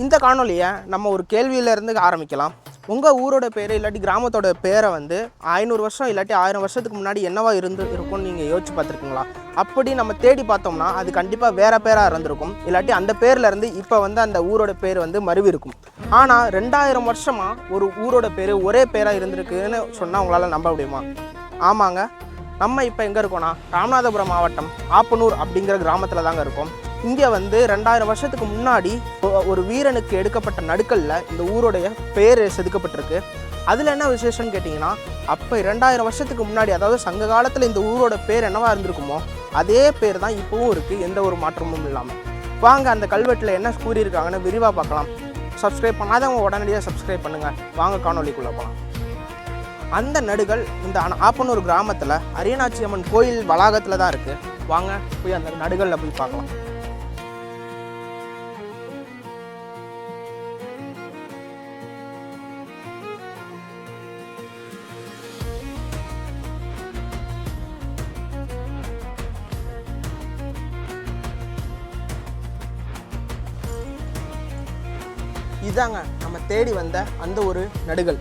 இந்த காணொலியை நம்ம ஒரு கேள்வியிலேருந்து ஆரம்பிக்கலாம். உங்கள் ஊரோட பேர் இல்லாட்டி கிராமத்தோட பேரை வந்து 500 வருஷம் இல்லாட்டி 1000 வருஷத்துக்கு முன்னாடி என்னவா இருக்கும்னு நீங்கள் யோசிச்சு பார்த்துருக்கீங்களா? அப்படி நம்ம தேடி பார்த்தோம்னா அது கண்டிப்பாக வேறு பேராக இருந்திருக்கும். இல்லாட்டி அந்த பேர்லேருந்து இப்போ வந்து அந்த ஊரோட பேர் வந்து மருவி இருக்கும். ஆனால் 2000 வருஷமாக ஒரு ஊரோட பேர் ஒரே பேராக இருந்திருக்குன்னு சொன்னால் உங்களால் நம்ப முடியுமா? ஆமாங்க, நம்ம இப்போ எங்கே இருக்கோம்னா ராமநாதபுரம் மாவட்டம் ஆப்பனூர் அப்படிங்கிற கிராமத்தில் தாங்க இருக்கோம். இங்கே வந்து 2000 வருஷத்துக்கு முன்னாடி ஒரு வீரனுக்கு எடுக்கப்பட்ட நடுக்கல்ல இந்த ஊருடைய பேர் செதுக்கப்பட்டிருக்கு. அதில் என்ன விசேஷம்னு கேட்டிங்கன்னா, அப்போ 2000 வருஷத்துக்கு முன்னாடி, அதாவது சங்க காலத்தில் இந்த ஊரோட பேர் என்னவா இருந்திருக்குமோ அதே பேர் தான் இப்போவும் இருக்குது, எந்த ஒரு மாற்றமும் இல்லாமல். வாங்க அந்த கல்வெட்டில் என்ன கூறியிருக்காங்கன்னு விரிவாக பார்க்கலாம். சப்ஸ்கிரைப் பண்ணாதவங்க உடனடியாக சப்ஸ்கிரைப் பண்ணுங்கள். வாங்க காணொலிக்குள்ளே போகலாம். அந்த நடுகள் இந்த ஆப்பனூர் கிராமத்தில் அரியநாச்சி அம்மன் கோயில் வளாகத்தில் தான் இருக்குது. வாங்க போய் அந்த நடுகளில் போய் பார்க்கலாம். இதாங்க நம்ம தேடி வந்த அந்த ஒரு நடுகள்.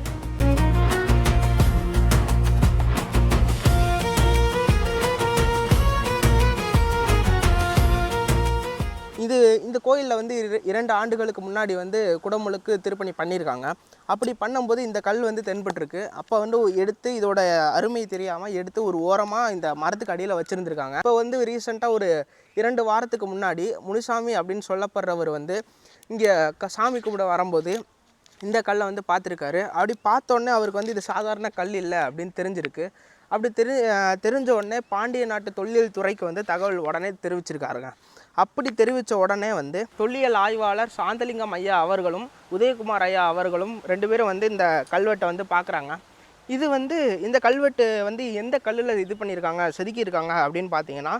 இந்த கோயிலில் வந்து 2 ஆண்டுகளுக்கு முன்னாடி வந்து குடமுழுக்கு திருப்பணி பண்ணியிருக்காங்க. அப்படி பண்ணும்போது இந்த கல் வந்து தென்பட்டிருக்கு. அப்போ வந்து எடுத்து இதோட அருமை தெரியாமல் எடுத்து ஒரு ஓரமாக இந்த மரத்துக்கு அடியில் வச்சுருந்துருக்காங்க. இப்போ வந்து ரீசெண்டாக ஒரு 2 வாரத்துக்கு முன்னாடி முனிசாமி அப்படின்னு சொல்லப்படுறவர் வந்து இங்கே சாமி கும்பிட வரும்போது இந்த கல்லை வந்து பார்த்துருக்காரு. அப்படி பார்த்தோன்னே அவருக்கு வந்து இது சாதாரண கல் இல்லை அப்படின்னு தெரிஞ்சிருக்கு. அப்படி தெரிஞ்ச உடனே பாண்டிய நாட்டு தொல்லியல் துறைக்கு வந்து தகவல் உடனே தெரிவிச்சிருக்காருங்க. அப்படி தெரிவித்த உடனே வந்து தொல்லியல் ஆய்வாளர் சாந்தலிங்கம் ஐயா அவர்களும் உதயகுமார் ஐயா அவர்களும் 2 பேரும் வந்து இந்த கல்வெட்டை வந்து பார்க்குறாங்க. இது வந்து இந்த கல்வெட்டு வந்து எந்த கல்லில் இது பண்ணியிருக்காங்க, செதுக்கியிருக்காங்க அப்படின்னு பார்த்தீங்கன்னா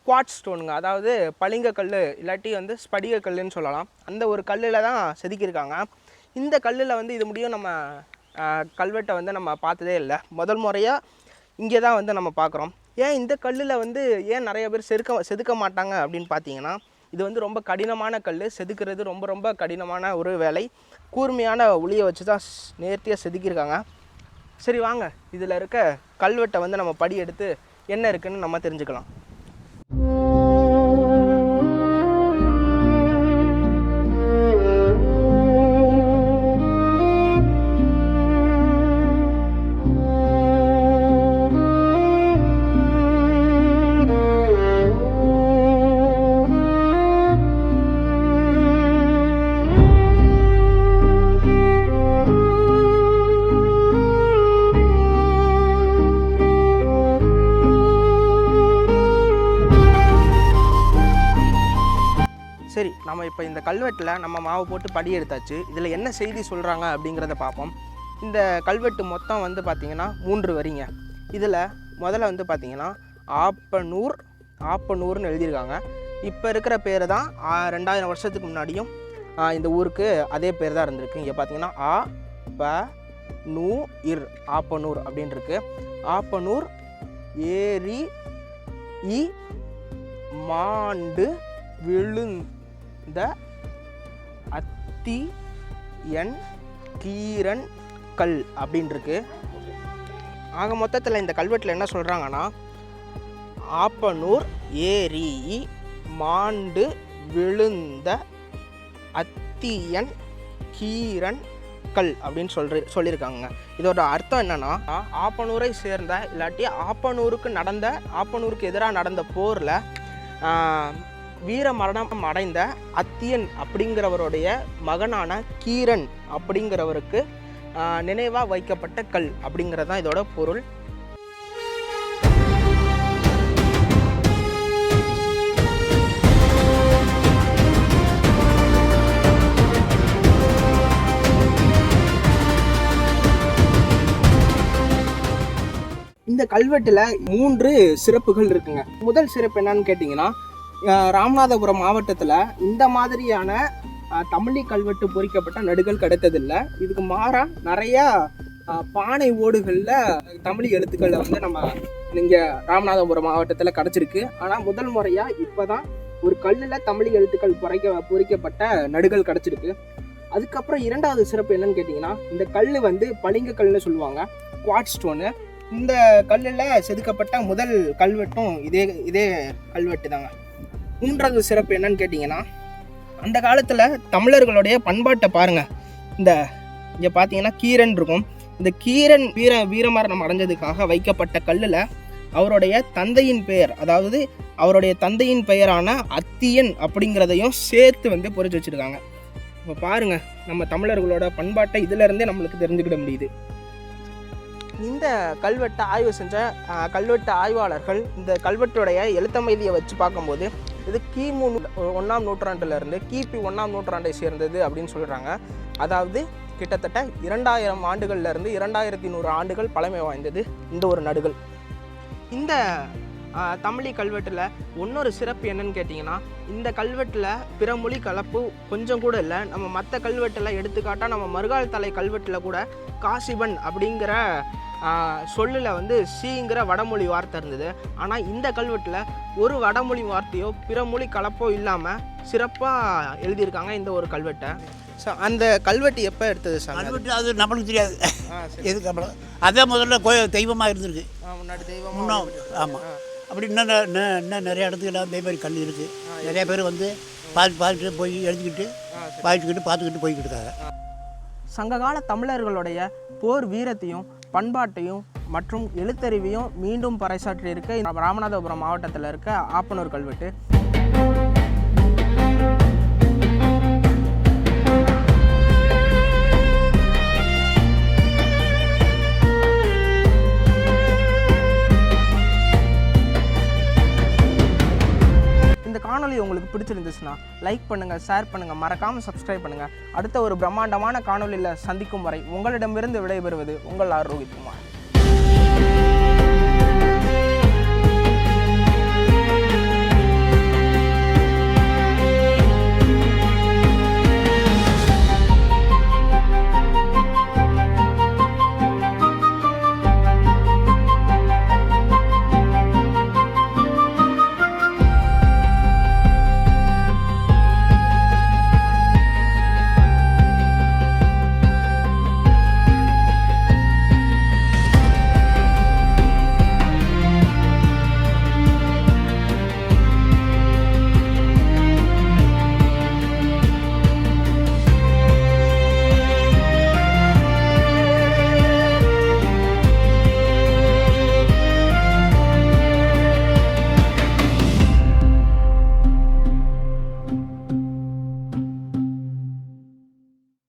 குவாட்ஸ் ஸ்டோனுங்க. அதாவது பளிங்க கல் இல்லாட்டி வந்து ஸ்படிக கல்லுன்னு சொல்லலாம். அந்த ஒரு கல்லில் தான் செதுக்கியிருக்காங்க. இந்த கல்லில் வந்து இது முடியும் நம்ம கல்வெட்டை வந்து நம்ம பார்த்ததே இல்லை. முதல் முறையாக இங்கே தான் வந்து நம்ம பார்க்குறோம். ஏன் இந்த கல்லில் வந்து ஏன் நிறைய பேர் செதுக்க மாட்டாங்க அப்படின்னு பார்த்தீங்கன்னா, இது வந்து ரொம்ப கடினமான கல். செதுக்கிறது ரொம்ப ரொம்ப கடினமான ஒரு வேலை. கூர்மையான ஒளியை வச்சு தான் நேர்த்தியாக செதுக்கியிருக்காங்க. சரி வாங்க இதில் இருக்க கல்வெட்டை வந்து நம்ம படி எடுத்து என்ன இருக்குன்னு நம்ம தெரிஞ்சுக்கலாம். சரி, நம்ம இப்போ இந்த கல்வெட்டில் நம்ம மாவு போட்டு படி எடுத்தாச்சு. இதில் என்ன செய்தி சொல்கிறாங்க அப்படிங்கிறத பார்ப்போம். இந்த கல்வெட்டு மொத்தம் வந்து பார்த்திங்கன்னா 3 வரிங்க. இதில் முதல்ல வந்து பார்த்திங்கன்னா ஆப்பனூர்னு எழுதியிருக்காங்க. இப்போ இருக்கிற பேர் தான் 2000 வருஷத்துக்கு முன்னாடியும் இந்த ஊருக்கு அதே பேர் தான் இருந்திருக்கு. இங்கே பார்த்திங்கன்னா ஆப்பனூர் அப்படின்னு இருக்கு. ஆப்பனூர் ஏரி மாண்டு விழுந்த அத்தியன் கீரன் கல் அப்படின்னு இருக்கு. ஆக மொத்தத்தில் இந்த கல்வெட்டில் என்ன சொல்கிறாங்கன்னா, ஆப்பனூர் ஏரி மாண்டு விழுந்த அத்தியன் கீரன் கல் அப்படின்னு சொல்லியிருக்காங்க. இதோட அர்த்தம் என்னன்னா, ஆப்பனூரை சேர்ந்த இல்லாட்டி ஆப்பனூருக்கு எதிராக நடந்த போரில் வீர மரணம் அடைந்த அத்தியன் அப்படிங்கிறவருடைய மகனான கீரன் அப்படிங்கிறவருக்கு நினைவாக வைக்கப்பட்ட கல் அப்படிங்கிறது தான் இதோட பொருள். இந்த கல்வெட்டில் 3 சிறப்புகள் இருக்குங்க. முதல் சிறப்பு என்னன்னு கேட்டிங்கன்னா, ராமநாதபுரம் மாவட்டத்தில் இந்த மாதிரியான தமிழி கல்வெட்டு பொறிக்கப்பட்ட நடுகள் கிடைத்ததில்லை. இதுக்கு மாறாக நிறையா பானை ஓடுகளில் தமிழ் எழுத்துக்களை வந்து நம்ம இங்கே ராமநாதபுரம் மாவட்டத்தில் கிடச்சிருக்கு. ஆனால் முதல் முறையாக இப்போ தான் ஒரு கல்லில் தமிழ் எழுத்துக்கள் பொறிக்கப்பட்ட நடுகள் கிடச்சிருக்கு. அதுக்கப்புறம் இரண்டாவது சிறப்பு என்னன்னு கேட்டிங்கன்னா, இந்த கல் வந்து பளிங்கு கல்னு சொல்லுவாங்க, குவார்ட்ஸ் ஸ்டோனு. இந்த கல்லில் செதுக்கப்பட்ட முதல் கல்வெட்டும் இதே கல்வெட்டு தாங்க. மூன்றாவது சிறப்பு என்னன்னு கேட்டிங்கன்னா, அந்த காலத்தில் தமிழர்களுடைய பண்பாட்டை பாருங்கள். இங்கே பார்த்தீங்கன்னா கீரன் இருக்கும். இந்த கீரன் வீரமரணம் அடைஞ்சதுக்காக வைக்கப்பட்ட கல்லில் அவருடைய தந்தையின் பெயர், அதாவது அவருடைய தந்தையின் பெயரான அத்தியன் அப்படிங்கிறதையும் சேர்த்து வந்து பொறிச்சு வச்சுருக்காங்க. இப்போ பாருங்கள், நம்ம தமிழர்களோட பண்பாட்டை இதிலிருந்தே நம்மளுக்கு தெரிஞ்சுக்கிட முடியுது. இந்த கல்வெட்டை ஆய்வு செஞ்ச கல்வெட்டு ஆய்வாளர்கள் இந்த கல்வெட்டுடைய எழுத்தமைதியை வச்சு பார்க்கும்போது இது கிமு 1ஆம் நூற்றாண்டுலேருந்து கிபி 1ஆம் நூற்றாண்டை சேர்ந்தது அப்படின்னு சொல்கிறாங்க. அதாவது கிட்டத்தட்ட 2000 ஆண்டுகள்லேருந்து 2100 ஆண்டுகள் பழமை வாய்ந்தது இந்த ஒரு நடுகள். இந்த தமிழி கல்வெட்டில் இன்னொரு சிறப்பு என்னன்னு கேட்டிங்கன்னா, இந்த கல்வெட்டில் பிற மொழி கலப்பு கொஞ்சம் கூட இல்லை. நம்ம மற்ற கல்வெட்டில் எடுத்துக்காட்டால் நம்ம மறுகால் தலை கல்வெட்டில் கூட காசிபன் அப்படிங்கிற சொல்லில் வந்து சீங்கிற வடமொழி வார்த்தை இருந்தது. ஆனால் இந்த கல்வெட்டில் ஒரு வடமொழி வார்த்தையோ பிற மொழி கலப்போ இல்லாமல் சிறப்பாக எழுதியிருக்காங்க இந்த ஒரு கல்வெட்டை. ஸோ அந்த கல்வெட்டு எப்போ எடுத்தது சார்? கல்வெட்டு அது நம்மளுக்கு தெரியாது எதுக்கு நம்மளுக்கு. அதே முதல்ல தெய்வமாக இருந்திருக்கு முன்னாடி தெய்வம். முன்னோம். ஆமாம். அப்படி இன்னும் நிறைய இடத்துக்குலாம் அதே மாதிரி கல் இருக்குது. நிறைய பேர் வந்து பார்த்துட்டு போய் எழுதிக்கிட்டு பார்த்துக்கிட்டு போய்கிட்டு இருக்காங்க. சங்ககால தமிழர்களுடைய போர் வீரத்தையும் பண்பாட்டையும் மற்றும் எழுத்தறிவையும் மீண்டும் பறைசாற்றி இருக்க ராமநாதபுரம் மாவட்டத்தில் இருக்க ஆப்பனூர் கல்வெட்டு. காணொலி உங்களுக்கு பிடிச்சிருந்துச்சுன்னா லைக் பண்ணுங்கள், ஷேர் பண்ணுங்கள், மறக்காமல் சப்ஸ்கிரைப் பண்ணுங்கள். அடுத்த ஒரு பிரம்மாண்டமான காணொலியில் சந்திக்கும் வரை உங்களிடமிருந்து விடைபெறுவது உங்கள் ரோஹித் குமார்.